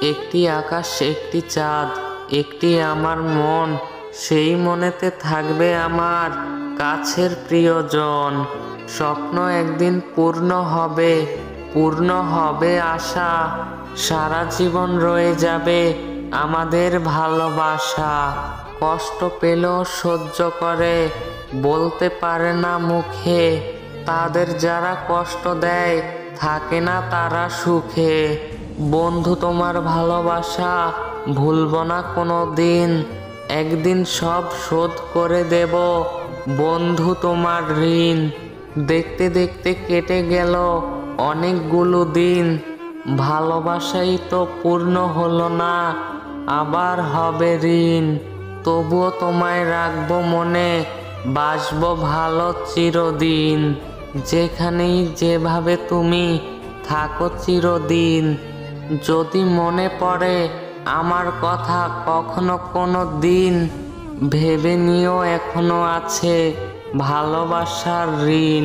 একটি আকাশ, একটি চাঁদ, একটি আমার মন, সেই মনেতে থাকবে আমার কাছের প্রিয়জন। স্বপ্ন একদিন পূর্ণ হবে, পূর্ণ হবে আশা, সারা জীবন রয়ে যাবে আমাদের ভালোবাসা। কষ্ট পেলেও সহ্য করে, বলতে পারে না মুখে, তাদের যারা কষ্ট দেয় থাকে না তারা সুখে। বন্ধু তোমার ভালোবাসা ভুলব না কোনো দিন, একদিন সব শোধ করে দেব বন্ধু তোমার ঋণ। দেখতে দেখতে কেটে গেল অনেকগুলো দিন, ভালোবাসাই তো পূর্ণ হলো না, আবার হবে ঋণ। তবুও তোমায় রাখবো মনে, বাসবো ভালো চিরদিন, যেখানেই যেভাবে তুমি থাকো চিরদিন। যদি মনে পড়ে আমার কথা কখনো কোনো দিন, ভেবে নিও এখনো আছে ভালোবাসার ঋণ।